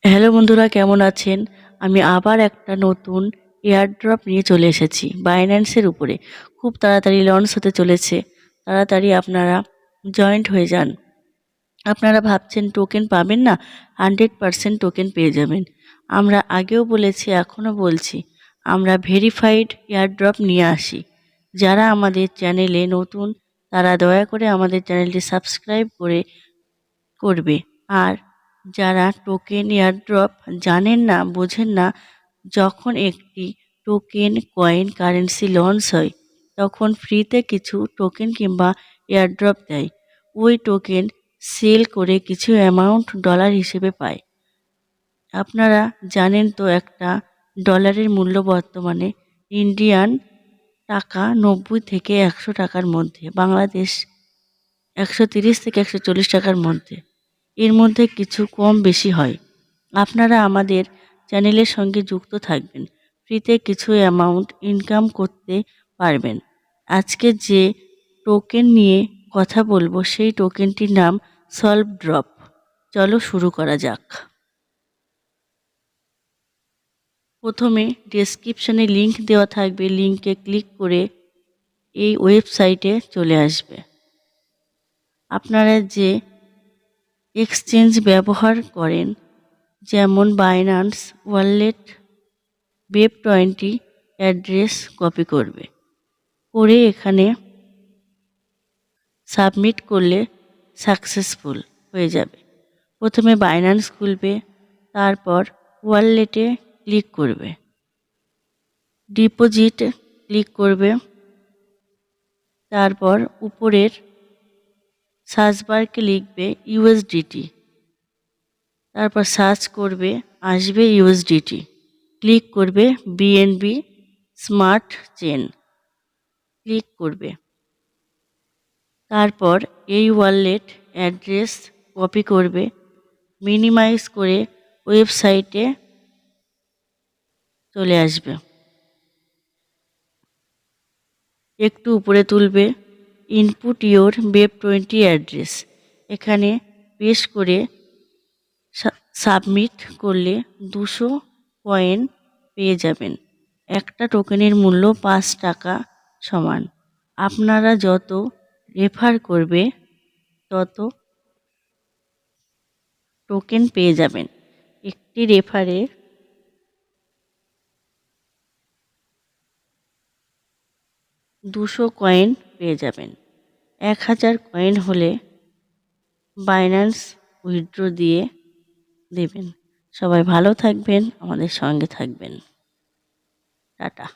Hello বন্ধুরা, কেমন আছেন? আমি আবার একটা নতুন এয়ারড্রপ নিয়ে চলে এসেছি বাইন্যান্সের উপরে। খুব তাড়াতাড়ি লঞ্চ হতে চলেছে। তাড়াতাড়ি আপনারা জয়েন্ট হয়ে যান। আপনারা ভাবছেন টোকেন পাবেন না, 100% টোকেন পেয়ে যাবেন। আমরা আগেও বলেছি, এখনও বলছি, আমরা ভেরিফাইড এয়ারড্রপ নিয়ে আসি। যারা আমাদের চ্যানেলে নতুন তারা দয়া করে আমাদের চ্যানেলটি সাবস্ক্রাইব করবে। আর যারা টোকেন এয়ারড্রপ জানেন না, বোঝেন না, যখন একটি টোকেন কয়েন কারেন্সি লঞ্চ হয় তখন ফ্রিতে কিছু টোকেন কিংবা এয়ারড্রপ দেয়। ওই টোকেন সেল করে কিছু অ্যামাউন্ট ডলার হিসেবে পায়। আপনারা জানেন তো, একটা ডলারের মূল্য বর্তমানে ইন্ডিয়ান টাকা 90 থেকে 100 টাকার মধ্যে, বাংলাদেশ 130 থেকে 140 টাকার মধ্যে। এর মধ্যে কিছু কম বেশি হয়। আপনারা আমাদের চ্যানেলের সঙ্গে যুক্ত থাকবেন, ফ্রিতে কিছু অ্যামাউন্ট ইনকাম করতে পারবেন। আজকে যে টোকেন নিয়ে কথা বলবো সেই টোকেনটির নাম সলভ ড্রপ। চলো শুরু করা যাক। প্রথমে ডেসক্রিপশনে লিংক দেওয়া থাকবে, লিংকে ক্লিক করে এই ওয়েবসাইটে চলে আসবে। আপনারা যে এক্সচেঞ্জ ব্যবহার করেন, যেমন বাইন্যান্স, ওয়ালেট, ওয়েব20 অ্যাড্রেস কপি করে এখানে সাবমিট করলে সাকসেসফুল হয়ে যাবে। প্রথমে বাইন্যান্স খুলবে, তারপর ওয়ালেটে ক্লিক করবে, ডিপোজিট ক্লিক করবে, তারপর উপরের সার্চ বারকে লিখবে ইউএসডিটি, তারপর সার্চ করবে, আসবে ইউএসডিটি, ক্লিক করবে বিএনবি স্মার্ট চেন, ক্লিক করবে। তারপর এই ওয়ালেট অ্যাড্রেস কপি করবে, মিনিমাইজ করে ওয়েবসাইটে চলে আসবে। একটু উপরে তুলবে, ইনপুট ইওর ওয়েব20 অ্যাড্রেস, এখানে পেস্ট করে সাবমিট করলে 200 কয়েন পেয়ে যাবেন। একটা টোকেনের মূল্য 5 টাকা সমান। আপনারা যত রেফার করবে তত টোকেন পেয়ে যাবেন। একটি রেফারে 200 কয়েন পেয়ে যাবেন। 1000 কয়েন হলে বাইন্যান্স উইথড্র দিয়ে দেবেন। সবাই ভালো থাকবেন, আমাদের সঙ্গে থাকবেন। টাটা।